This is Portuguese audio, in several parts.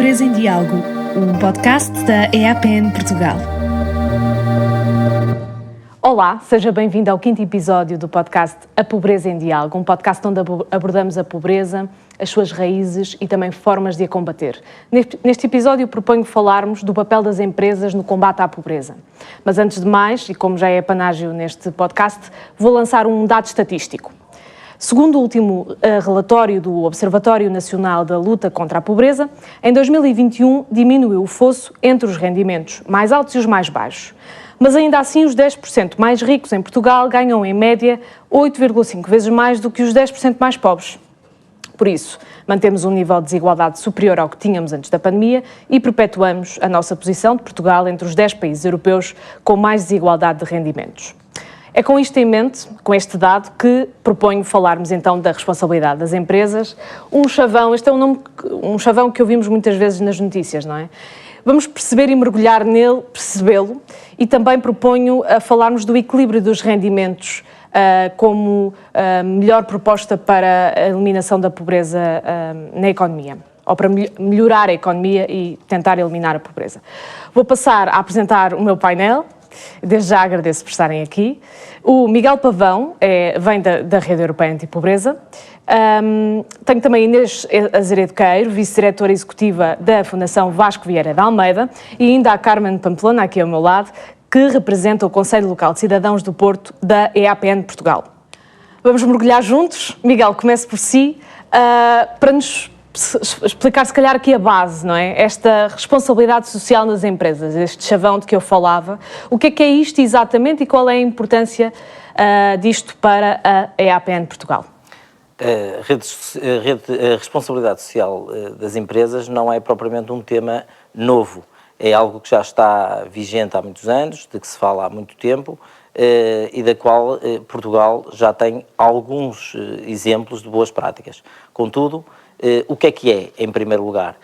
Pobreza em Diálogo, um podcast da EAPN Portugal. Olá, seja bem-vindo ao 5º episódio do podcast A Pobreza em Diálogo, um podcast onde abordamos a pobreza, as suas raízes e também formas de a combater. Neste episódio proponho falarmos do papel das empresas no combate à pobreza. Mas antes de mais, e como já é apanágio neste podcast, vou lançar um dado estatístico. Segundo o último relatório do Observatório Nacional da Luta contra a Pobreza, em 2021 diminuiu o fosso entre os rendimentos mais altos e os mais baixos. Mas ainda assim os 10% mais ricos em Portugal ganham em média 8,5 vezes mais do que os 10% mais pobres. Por isso, mantemos um nível de desigualdade superior ao que tínhamos antes da pandemia e perpetuamos a nossa posição de Portugal entre os 10 países europeus com mais desigualdade de rendimentos. É com isto em mente, com este dado, que proponho falarmos então da responsabilidade das empresas. Um chavão, este é um chavão que ouvimos muitas vezes nas notícias, não é? Vamos perceber e mergulhar nele, percebê-lo, e também proponho falarmos do equilíbrio dos rendimentos como melhor proposta para a eliminação da pobreza na economia, ou para melhorar a economia e tentar eliminar a pobreza. Vou passar a apresentar o meu painel. Desde já agradeço por estarem aqui. O Miguel Pavão vem da Rede Europeia Antipobreza. Tenho também a Inês Azeredo Queiro, vice-diretora executiva da Fundação Vasco Vieira de Almeida, e ainda a Carmen Pamplona, aqui ao meu lado, que representa o Conselho Local de Cidadãos do Porto da EAPN Portugal. Vamos mergulhar juntos. Miguel, comece por si, para nos explicar se calhar aqui a base, não é? Esta responsabilidade social nas empresas, este chavão de que eu falava. O que é isto exatamente e qual é a importância disto para a EAPN Portugal? A responsabilidade social das empresas não é propriamente um tema novo. É algo que já está vigente há muitos anos, de que se fala há muito tempo e da qual Portugal já tem alguns exemplos de boas práticas. Contudo, o que é, em primeiro lugar?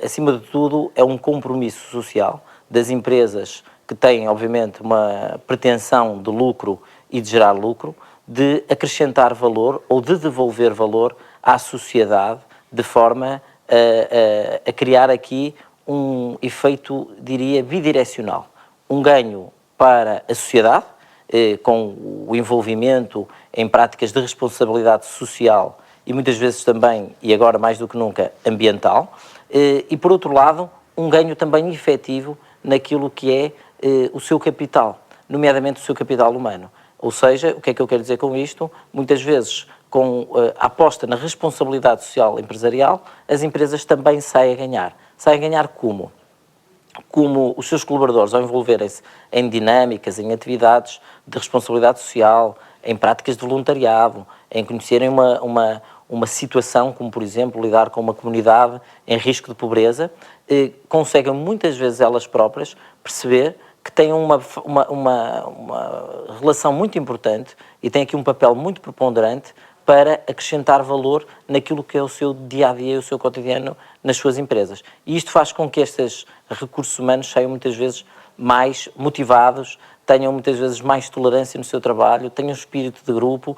Acima de tudo, é um compromisso social das empresas que têm, obviamente, uma pretensão de lucro e de gerar lucro, de acrescentar valor ou de devolver valor à sociedade, de forma a criar aqui um efeito, diria, bidirecional. Um ganho para a sociedade, com o envolvimento em práticas de responsabilidade social e muitas vezes também, e agora mais do que nunca, ambiental, e por outro lado, um ganho também efetivo naquilo que é o seu capital, nomeadamente o seu capital humano. Ou seja, o que é que eu quero dizer com isto? Muitas vezes, com a aposta na responsabilidade social empresarial, as empresas também saem a ganhar. Saem a ganhar como? Como os seus colaboradores, ao envolverem-se em dinâmicas, em atividades de responsabilidade social, em práticas de voluntariado, em conhecerem uma situação, como por exemplo lidar com uma comunidade em risco de pobreza, conseguem muitas vezes elas próprias perceber que têm uma relação muito importante e têm aqui um papel muito preponderante para acrescentar valor naquilo que é o seu dia-a-dia e o seu cotidiano nas suas empresas. E isto faz com que estes recursos humanos saiam muitas vezes mais motivados, tenham muitas vezes mais tolerância no seu trabalho, tenham espírito de grupo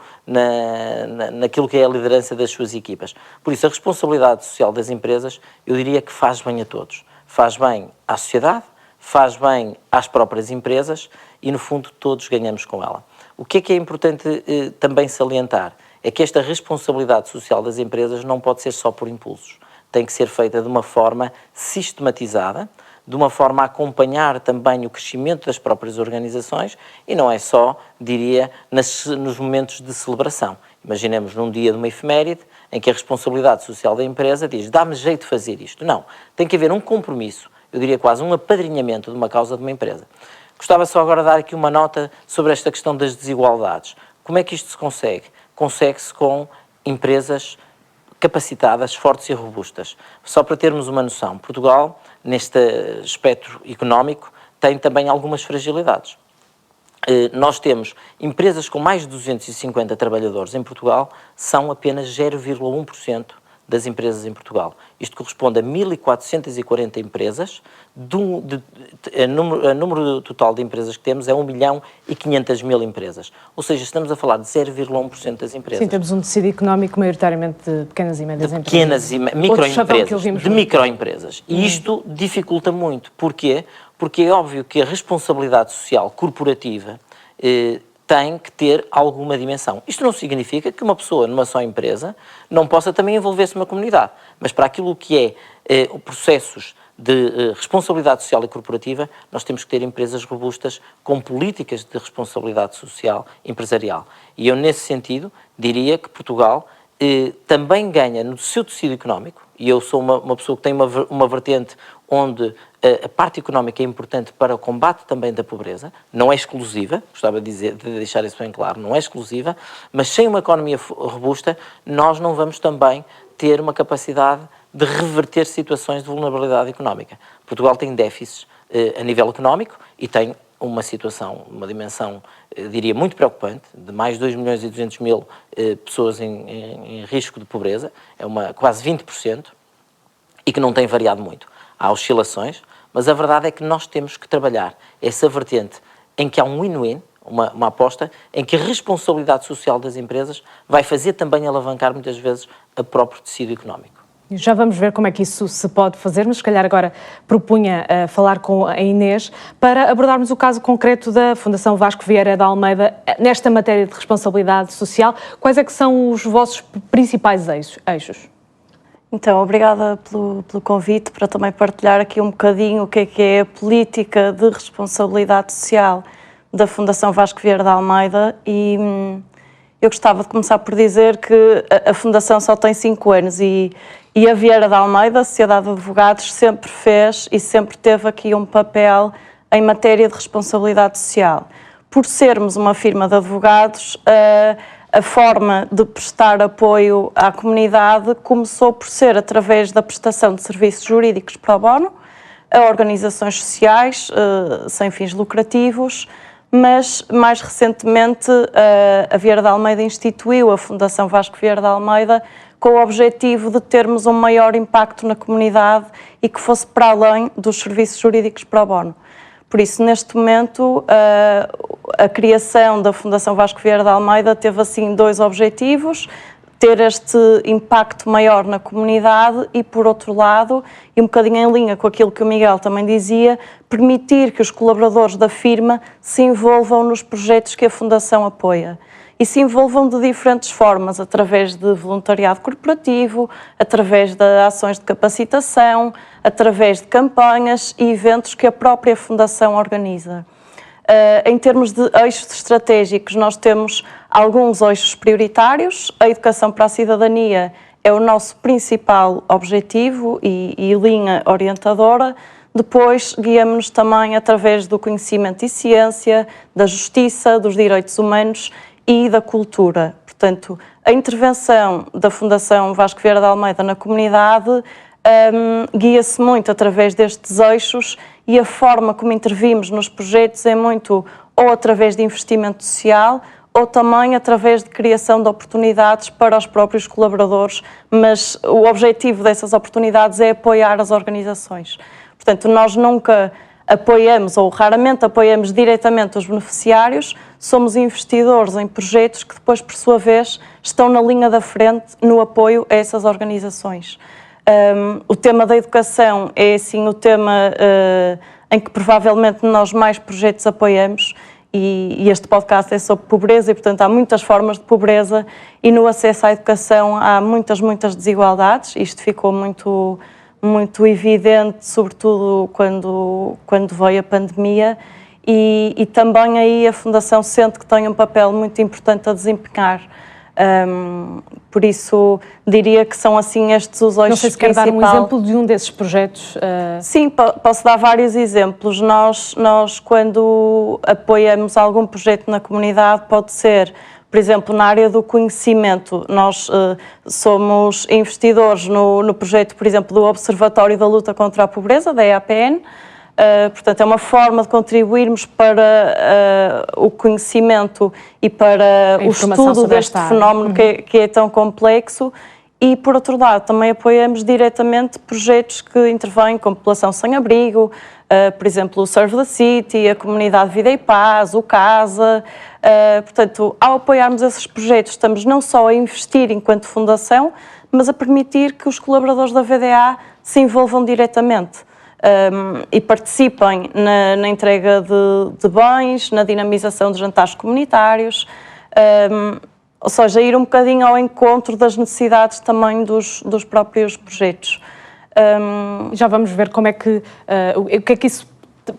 naquilo que é a liderança das suas equipas. Por isso, a responsabilidade social das empresas, eu diria que faz bem a todos. Faz bem à sociedade, faz bem às próprias empresas e, no fundo, todos ganhamos com ela. O que é importante também salientar? É que esta responsabilidade social das empresas não pode ser só por impulsos. Tem que ser feita de uma forma sistematizada, de uma forma a acompanhar também o crescimento das próprias organizações e não é só, diria, nos momentos de celebração. Imaginemos num dia de uma efeméride em que a responsabilidade social da empresa diz dá-me jeito de fazer isto. Não, tem que haver um compromisso, eu diria quase um apadrinhamento de uma causa de uma empresa. Gostava só agora de dar aqui uma nota sobre esta questão das desigualdades. Como é que isto se consegue? Consegue-se com empresas capacitadas, fortes e robustas. Só para termos uma noção, Portugal, neste espectro económico, tem também algumas fragilidades. Nós temos empresas com mais de 250 trabalhadores em Portugal, são apenas 0,1% das empresas em Portugal. Isto corresponde a 1.440 empresas, a número total de empresas que temos é 1.500.000 empresas. Ou seja, estamos a falar de 0,1% das empresas. Sim, temos um tecido económico maioritariamente de pequenas e médias empresas. Pequenas e microempresas. E isto dificulta muito. Porquê? Porque é óbvio que a responsabilidade social corporativa tem que ter alguma dimensão. Isto não significa que uma pessoa numa só empresa não possa também envolver-se numa comunidade, mas para aquilo que é processos de responsabilidade social e corporativa, nós temos que ter empresas robustas com políticas de responsabilidade social empresarial. E eu, nesse sentido, diria que Portugal também ganha no seu tecido económico, e eu sou uma pessoa que tem uma vertente onde a parte económica é importante para o combate também da pobreza, não é exclusiva, gostava de deixar isso bem claro, não é exclusiva, mas sem uma economia robusta, nós não vamos também ter uma capacidade de reverter situações de vulnerabilidade económica. Portugal tem déficits a nível económico e tem uma situação, uma dimensão, diria, muito preocupante, de mais de 2.200.000 pessoas em risco de pobreza, é quase 20%, e que não tem variado muito. Há oscilações, mas a verdade é que nós temos que trabalhar essa vertente em que há um win-win, uma aposta, em que a responsabilidade social das empresas vai fazer também alavancar muitas vezes o próprio tecido económico. Já vamos ver como é que isso se pode fazer, mas se calhar agora propunha falar com a Inês para abordarmos o caso concreto da Fundação Vasco Vieira da Almeida nesta matéria de responsabilidade social. Quais é que são os vossos principais eixos? Então, obrigada pelo convite para também partilhar aqui um bocadinho o que é a política de responsabilidade social da Fundação Vasco Vieira da Almeida e eu gostava de começar por dizer que a Fundação só tem 5 anos e a Vieira da Almeida, a Sociedade de Advogados, sempre fez e sempre teve aqui um papel em matéria de responsabilidade social. Por sermos uma firma de advogados, a forma de prestar apoio à comunidade começou por ser através da prestação de serviços jurídicos pro bono a organizações sociais sem fins lucrativos, mas mais recentemente a Vieira da Almeida instituiu a Fundação Vasco Vieira da Almeida com o objetivo de termos um maior impacto na comunidade e que fosse para além dos serviços jurídicos pro bono. Por isso, neste momento, a criação da Fundação Vasco Vieira da Almeida teve assim 2 objetivos: ter este impacto maior na comunidade e, por outro lado, e um bocadinho em linha com aquilo que o Miguel também dizia, permitir que os colaboradores da firma se envolvam nos projetos que a Fundação apoia. E se envolvam de diferentes formas, através de voluntariado corporativo, através de ações de capacitação, através de campanhas e eventos que a própria Fundação organiza. Em termos de eixos estratégicos, nós temos alguns eixos prioritários. A educação para a cidadania é o nosso principal objetivo e linha orientadora. Depois, guiamos-nos também através do conhecimento e ciência, da justiça, dos direitos humanos e da cultura. Portanto, a intervenção da Fundação Vasco Vieira da Almeida na comunidade guia-se muito através destes eixos e a forma como intervimos nos projetos é muito ou através de investimento social ou também através de criação de oportunidades para os próprios colaboradores, mas o objetivo dessas oportunidades é apoiar as organizações. Portanto, nós nunca apoiamos ou raramente apoiamos diretamente os beneficiários, somos investidores em projetos que depois, por sua vez, estão na linha da frente no apoio a essas organizações. O tema da educação é, assim, o tema em que provavelmente nós mais projetos apoiamos e este podcast é sobre pobreza e, portanto, há muitas formas de pobreza e no acesso à educação há muitas desigualdades. Isto ficou muito evidente, sobretudo quando veio a pandemia e também aí a Fundação sente que tem um papel muito importante a desempenhar. Por isso, diria que são assim estes os eixos principais. Não sei se quer dar um exemplo de um desses projetos. Sim, posso dar vários exemplos. Nós, quando apoiamos algum projeto na comunidade, pode ser, por exemplo, na área do conhecimento. Nós somos investidores no projeto, por exemplo, do Observatório da Luta contra a Pobreza, da EAPN. Portanto, é uma forma de contribuirmos para o conhecimento e para o estudo deste fenómeno que é tão complexo E, por outro lado, também apoiamos diretamente projetos que intervêm com a população sem abrigo, por exemplo, o Serve the City, a Comunidade Vida e Paz, o CASA. Portanto, ao apoiarmos esses projetos, estamos não só a investir enquanto fundação, mas a permitir que os colaboradores da VDA se envolvam diretamente e participem na entrega de bens, na dinamização de jantares comunitários, ou seja, ir um bocadinho ao encontro das necessidades também dos próprios projetos. Já vamos ver como é que, o que é que isso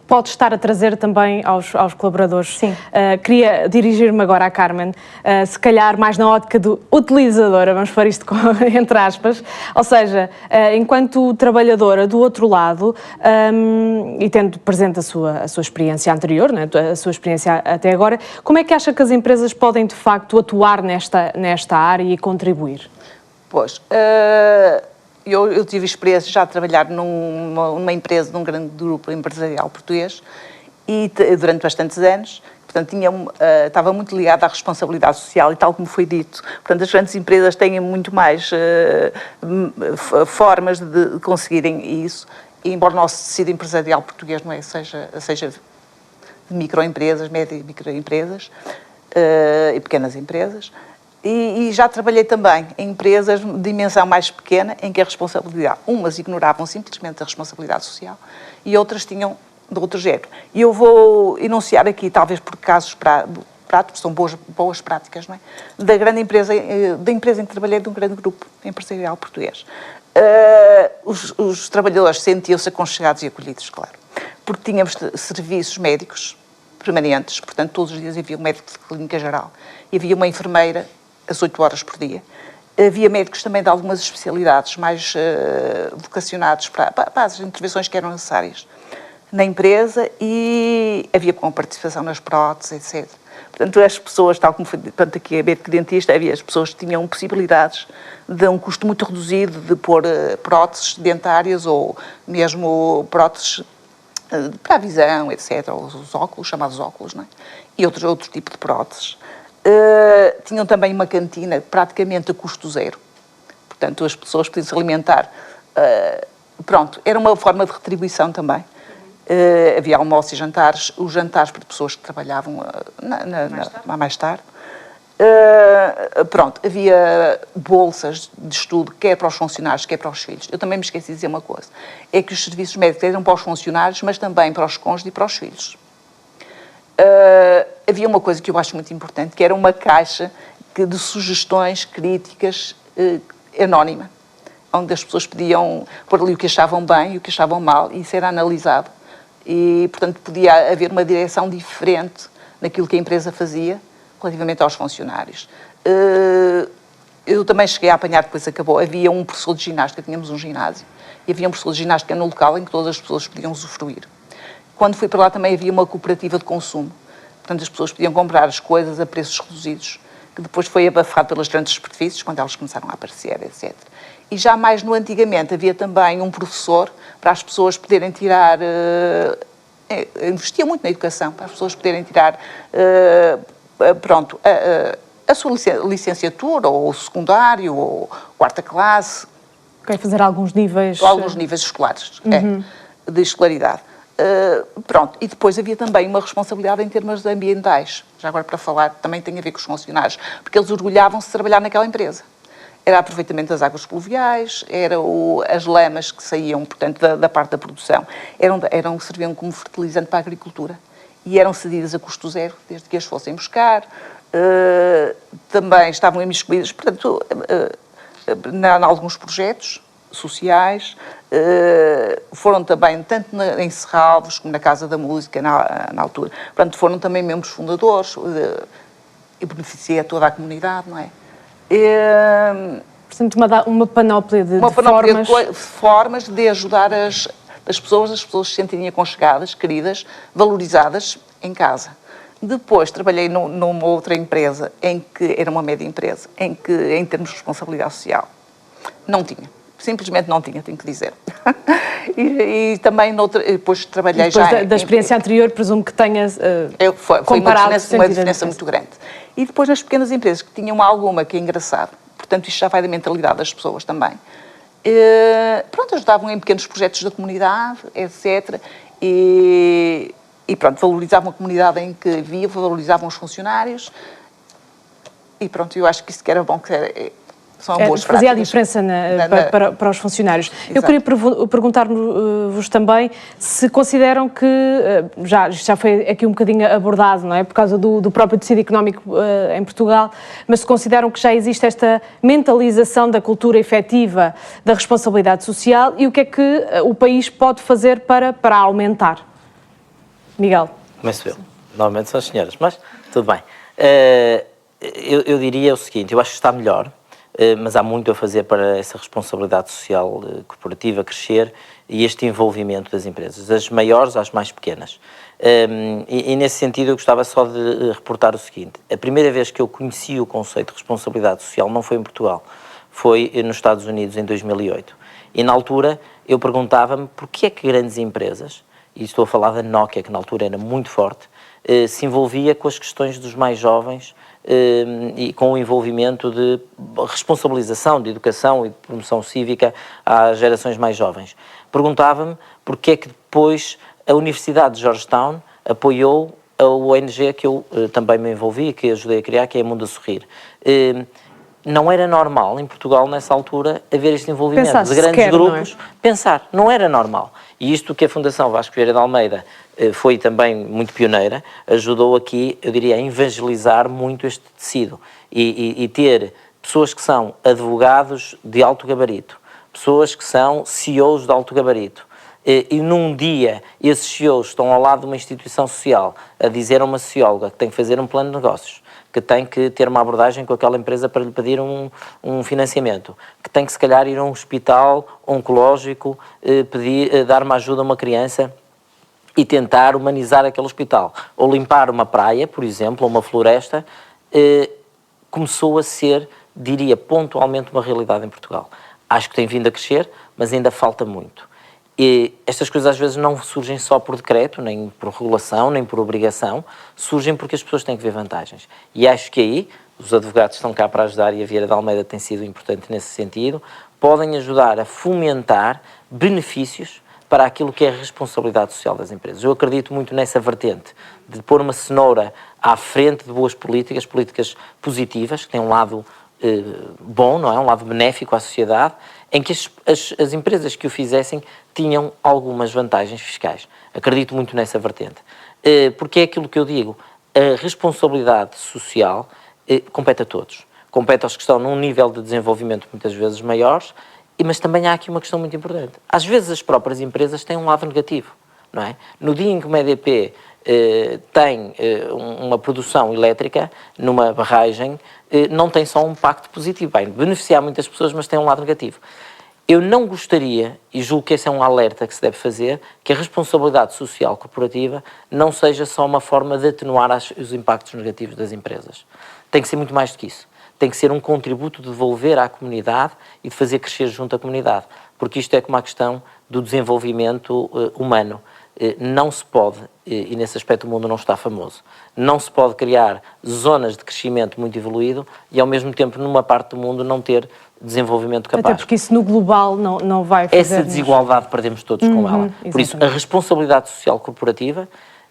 pode estar a trazer também aos colaboradores. Sim. Queria dirigir-me agora à Carmen, se calhar mais na ótica do utilizadora, vamos pôr isto entre aspas, ou seja, enquanto trabalhadora do outro lado, e tendo presente a sua experiência anterior, né, a sua experiência até agora, como é que acha que as empresas podem de facto atuar nesta área e contribuir? Pois, eu tive experiência já de trabalhar numa empresa, num grande grupo empresarial português, e durante bastantes anos, portanto, estava muito ligada à responsabilidade social e tal como foi dito. Portanto, as grandes empresas têm muito mais formas de conseguirem isso, e embora o nosso tecido empresarial português não é, seja de microempresas, médio e microempresas e pequenas empresas, e já trabalhei também em empresas de dimensão mais pequena, em que a responsabilidade, umas ignoravam simplesmente a responsabilidade social e outras tinham de outro género. E eu vou enunciar aqui, talvez por casos práticos, são boas práticas, não é? Da empresa em que trabalhei, de um grande grupo empresarial português. Os trabalhadores sentiam-se aconchegados e acolhidos, claro, porque tínhamos serviços médicos permanentes, portanto, todos os dias havia um médico de clínica geral e havia uma enfermeira às 8 horas por dia. Havia médicos também de algumas especialidades mais vocacionados para as intervenções que eram necessárias na empresa, e havia com participação nas próteses, etc. Portanto, as pessoas, tal como foi, portanto, aqui a médico-dentista, havia as pessoas que tinham possibilidades de um custo muito reduzido de pôr próteses dentárias ou mesmo próteses para a visão, etc. Ou os óculos, chamados óculos, não é? E outro tipo de próteses. Tinham também uma cantina praticamente a custo zero. Portanto, as pessoas podiam se alimentar. Pronto, era uma forma de retribuição também. Havia almoços e jantares, os jantares para pessoas que trabalhavam mais tarde. Pronto, havia bolsas de estudo, quer para os funcionários, quer para os filhos. Eu também me esqueci de dizer uma coisa, é que os serviços médicos eram para os funcionários, mas também para os cônjuges e para os filhos. Havia uma coisa que eu acho muito importante, que era uma caixa de sugestões, críticas, anónima, onde as pessoas podiam pôr ali o que achavam bem e o que achavam mal, e isso era analisado. E, portanto, podia haver uma direção diferente naquilo que a empresa fazia relativamente aos funcionários. Eu também cheguei a apanhar, depois acabou, havia um professor de ginástica, tínhamos um ginásio, e havia um professor de ginástica no local em que todas as pessoas podiam usufruir. Quando fui para lá também havia uma cooperativa de consumo. Portanto, as pessoas podiam comprar as coisas a preços reduzidos, que depois foi abafado pelas grandes superfícies, quando elas começaram a aparecer, etc. E já mais no antigamente havia também um professor para as pessoas poderem tirar... investia muito na educação, para as pessoas poderem tirar a sua licenciatura, ou o secundário, ou quarta classe. Quer fazer alguns níveis... Alguns níveis escolares, de escolaridade. Pronto, e depois havia também uma responsabilidade em termos ambientais. Já agora para falar, também tem a ver com os funcionários, porque eles orgulhavam-se de trabalhar naquela empresa. Era aproveitamento das águas pluviais, as lamas que saíam, portanto, da parte da produção, serviam como fertilizante para a agricultura e eram cedidas a custo zero, desde que as fossem buscar. Também estavam imiscuídas, portanto, em alguns projetos sociais, foram também, tanto em Serralves como na Casa da Música, na altura, portanto, foram também membros fundadores e beneficia toda a comunidade, não é? Portanto, uma panóplia de formas de ajudar as pessoas se sentirem aconchegadas, queridas, valorizadas em casa. Depois trabalhei numa outra empresa, em que era uma média empresa, em que, em termos de responsabilidade social, não tinha. Simplesmente não tinha, tenho que dizer. e também depois trabalhei depois da experiência anterior, presumo que tenha foi uma diferença muito grande. E depois nas pequenas empresas, que tinham alguma, que é engraçado, portanto isto já vai da mentalidade das pessoas também. Pronto, ajudavam em pequenos projetos da comunidade, etc. E pronto, valorizavam a comunidade em que vivia, valorizavam os funcionários. E pronto, eu acho que isso que era bom, que são boas práticas. Fazia a diferença para os funcionários. Exato. Eu queria perguntar-vos também se consideram que, já foi aqui um bocadinho abordado, não é? Por causa do próprio tecido económico em Portugal, mas se consideram que já existe esta mentalização da cultura efetiva da responsabilidade social e o que é que o país pode fazer para aumentar? Miguel. Começo eu. Normalmente são as senhoras, mas tudo bem. Eu diria o seguinte, eu acho que está melhor, mas há muito a fazer para essa responsabilidade social corporativa crescer e este envolvimento das empresas, das maiores às mais pequenas. E nesse sentido eu gostava só de reportar o seguinte, a primeira vez que eu conheci o conceito de responsabilidade social não foi em Portugal, foi nos Estados Unidos em 2008. E na altura eu perguntava-me porquê é que grandes empresas, e estou a falar da Nokia, que na altura era muito forte, se envolvia com as questões dos mais jovens e com o envolvimento de responsabilização, de educação e de promoção cívica às gerações mais jovens. Perguntava-me porque é que depois a Universidade de Georgetown apoiou a ONG que eu também me envolvi, que ajudei a criar, que é a Mundo a Sorrir. Não era normal em Portugal, nessa altura, haver este envolvimento de grandes grupos. Pensar, não era normal. E isto que a Fundação Vasco Vieira de Almeida foi também muito pioneira, ajudou aqui, eu diria, a evangelizar muito este tecido e ter pessoas que são advogados de alto gabarito, pessoas que são CEOs de alto gabarito, e num dia esses CEOs estão ao lado de uma instituição social a dizer a uma socióloga que tem que fazer um plano de negócios, que tem que ter uma abordagem com aquela empresa para lhe pedir um financiamento, que tem que se calhar ir a um hospital oncológico, dar uma ajuda a uma criança e tentar humanizar aquele hospital, ou limpar uma praia, por exemplo, ou uma floresta, começou a ser, diria, pontualmente uma realidade em Portugal. Acho que tem vindo a crescer, mas ainda falta muito. E estas coisas às vezes não surgem só por decreto, nem por regulação, nem por obrigação, surgem porque as pessoas têm que ver vantagens. E acho que aí, os advogados estão cá para ajudar e a Vieira de Almeida tem sido importante nesse sentido, podem ajudar a fomentar benefícios para aquilo que é a responsabilidade social das empresas. Eu acredito muito nessa vertente, de pôr uma cenoura à frente de boas políticas, políticas positivas, que têm um lado bom, não é? Um lado benéfico à sociedade, em que as empresas que o fizessem tinham algumas vantagens fiscais. Acredito muito nessa vertente. Porque é aquilo que eu digo, a responsabilidade social compete a todos. Compete aos que estão num nível de desenvolvimento muitas vezes maiores, mas também há aqui uma questão muito importante. Às vezes as próprias empresas têm um lado negativo, não é? No dia em que uma EDP tem uma produção elétrica numa barragem, não tem só um impacto positivo, vai beneficiar muitas pessoas, mas tem um lado negativo. Eu não gostaria, e julgo que esse é um alerta que se deve fazer, que a responsabilidade social corporativa não seja só uma forma de atenuar os impactos negativos das empresas. Tem que ser muito mais do que isso. Tem que ser um contributo de devolver à comunidade e de fazer crescer junto à comunidade, porque isto é como a questão do desenvolvimento humano. Não se pode, e nesse aspecto o mundo não está famoso, não se pode criar zonas de crescimento muito evoluído e ao mesmo tempo numa parte do mundo não ter desenvolvimento capaz. Até porque isso no global não vai fazer... Essa desigualdade perdemos todos com ela. Por isso, a responsabilidade social corporativa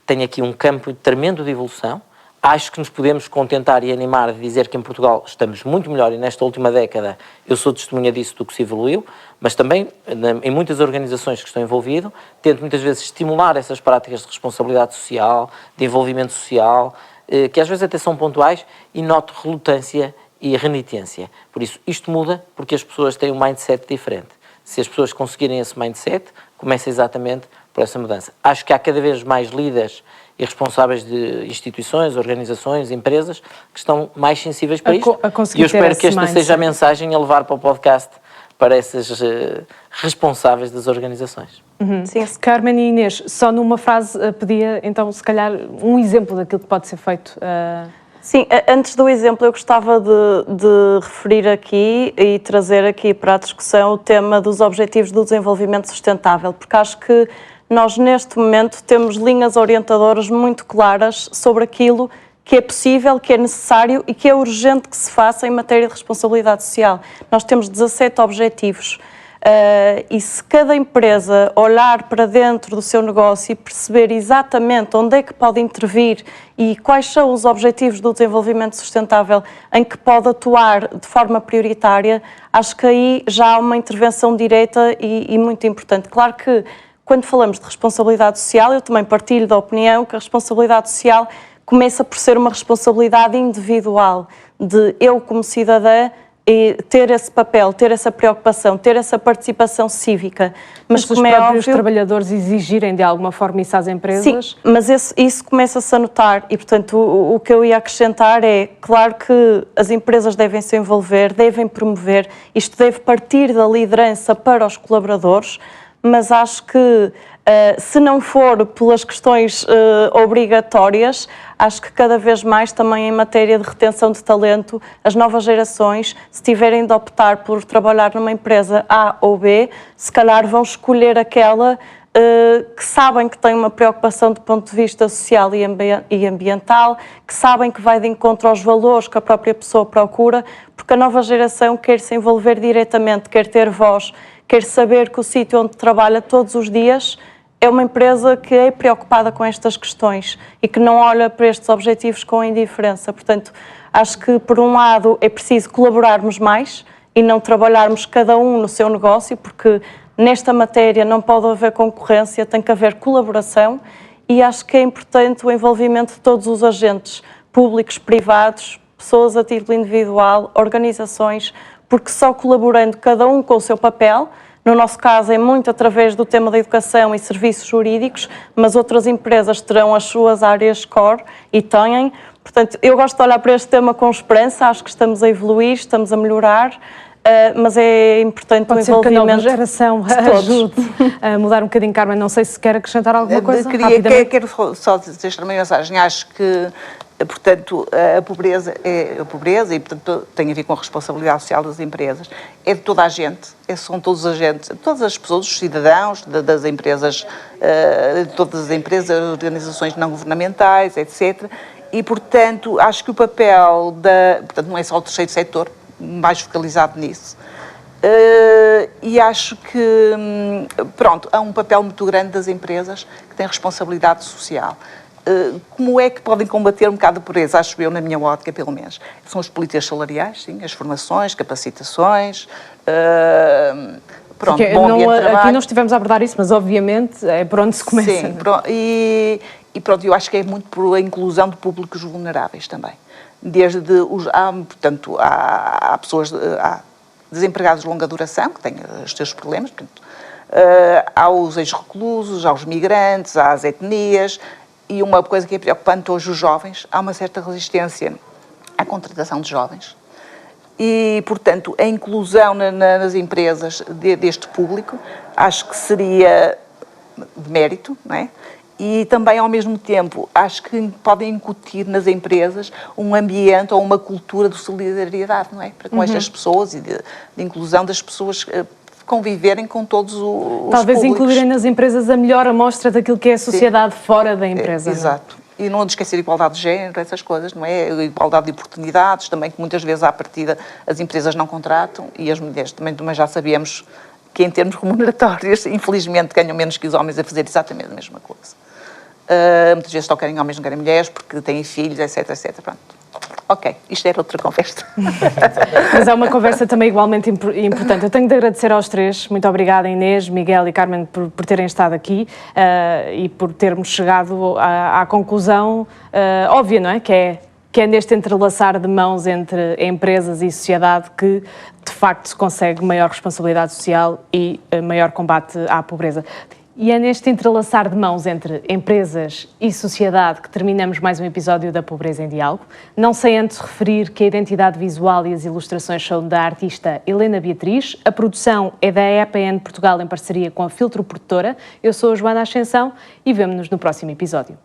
tem aqui um campo tremendo de evolução. Acho que nos podemos contentar e animar de dizer que em Portugal estamos muito melhor e nesta última década eu sou testemunha disso do que se evoluiu, mas também em muitas organizações que estão envolvidas, tento muitas vezes estimular essas práticas de responsabilidade social, de envolvimento social, que às vezes até são pontuais e noto relutância e renitência. Por isso, isto muda porque as pessoas têm um mindset diferente. Se as pessoas conseguirem esse mindset, começa exatamente por essa mudança. Acho que há cada vez mais líderes e responsáveis de instituições, organizações, empresas que estão mais sensíveis para isto. E eu espero que esta seja a mensagem a levar para o podcast para essas responsáveis das organizações. Sim. Carmen e Inês, só numa frase pedia, então, se calhar, um exemplo daquilo que pode ser feito. Sim, antes do exemplo eu gostava de referir aqui e trazer aqui para a discussão o tema dos Objetivos do Desenvolvimento Sustentável, porque acho que nós neste momento temos linhas orientadoras muito claras sobre aquilo que é possível, que é necessário e que é urgente que se faça em matéria de responsabilidade social. Nós temos 17 objetivos. E se cada empresa olhar para dentro do seu negócio e perceber exatamente onde é que pode intervir e quais são os objetivos do desenvolvimento sustentável em que pode atuar de forma prioritária, acho que aí já há uma intervenção direta e muito importante. Claro que quando falamos de responsabilidade social, eu também partilho da opinião que a responsabilidade social começa por ser uma responsabilidade individual de eu como cidadã e ter esse papel, ter essa preocupação, ter essa participação cívica. Mas como os próprios trabalhadores exigirem de alguma forma isso às empresas? Sim, mas isso começa-se a notar e, portanto, o que eu ia acrescentar é, claro que as empresas devem se envolver, devem promover, isto deve partir da liderança para os colaboradores, mas acho que se não for pelas questões obrigatórias, acho que cada vez mais também em matéria de retenção de talento, as novas gerações, se tiverem de optar por trabalhar numa empresa A ou B, se calhar vão escolher aquela que sabem que tem uma preocupação do ponto de vista social e ambiental, que sabem que vai de encontro aos valores que a própria pessoa procura, porque a nova geração quer se envolver diretamente, quer ter voz, quer saber que o sítio onde trabalha todos os dias é uma empresa que é preocupada com estas questões e que não olha para estes objetivos com indiferença. Portanto, acho que, por um lado, é preciso colaborarmos mais e não trabalharmos cada um no seu negócio, porque nesta matéria não pode haver concorrência, tem que haver colaboração e acho que é importante o envolvimento de todos os agentes públicos, privados, pessoas a título individual, organizações, porque só colaborando cada um com o seu papel, no nosso caso é muito através do tema da educação e serviços jurídicos, mas outras empresas terão as suas áreas core e têm. Portanto, eu gosto de olhar para este tema com esperança, acho que estamos a evoluir, estamos a melhorar, mas é importante o envolvimento. Pode ser que a nova geração ajude a mudar um bocadinho. Carmen, não sei se quer acrescentar alguma coisa. Quero só deixar uma mensagem. Acho que, portanto, a pobreza e, portanto, tem a ver com a responsabilidade social das empresas. É de toda a gente, são todos os agentes, todas as pessoas, os cidadãos das empresas, de todas as empresas, organizações não governamentais, etc. E, portanto, acho que o papel portanto, não é só o terceiro setor, mais focalizado nisso. E acho que, pronto, há um papel muito grande das empresas que têm responsabilidade social. Como é que podem combater um bocado a pobreza? Acho eu, na minha ótica, pelo menos. São as políticas salariais, sim, as formações, capacitações, pronto, bom ambiente de trabalho. Aqui não estivemos a abordar isso, mas obviamente é por onde se começa. Sim, e pronto, eu acho que é muito por a inclusão de públicos vulneráveis também. Portanto, há pessoas, há desempregados de longa duração, que têm os seus problemas, portanto, há os ex-reclusos, há os migrantes, há as etnias, e uma coisa que é preocupante hoje, os jovens, há uma certa resistência à contratação de jovens. E, portanto, a inclusão nas empresas deste público, acho que seria de mérito, não é? E também, ao mesmo tempo, acho que podem incutir nas empresas um ambiente ou uma cultura de solidariedade, não é? Para com estas pessoas e de inclusão das pessoas conviverem com todos os Talvez públicos. incluírem nas empresas a melhor amostra daquilo que é a sociedade fora da empresa. Exato. Não é? E não esquecer a igualdade de género, essas coisas, não é? A igualdade de oportunidades, também que muitas vezes à partida as empresas não contratam e as mulheres também já sabemos que em termos remuneratórios, infelizmente, ganham menos que os homens a fazer exatamente a mesma coisa. Muitas vezes só querem homens, não querem mulheres, porque têm filhos, etc, etc. Pronto. Ok, isto era outra conversa. Mas é uma conversa também igualmente importante. Eu tenho de agradecer aos três. Muito obrigada, Inês, Miguel e Carmen, por terem estado aqui e por termos chegado à conclusão óbvia, não é? Que é neste entrelaçar de mãos entre empresas e sociedade que, de facto, se consegue maior responsabilidade social e maior combate à pobreza. E é neste entrelaçar de mãos entre empresas e sociedade que terminamos mais um episódio da Pobreza em Diálogo. Não sem antes referir que a identidade visual e as ilustrações são da artista Helena Beatriz. A produção é da EAPN Portugal em parceria com a Filtro Produtora. Eu sou a Joana Ascensão e vemo-nos no próximo episódio.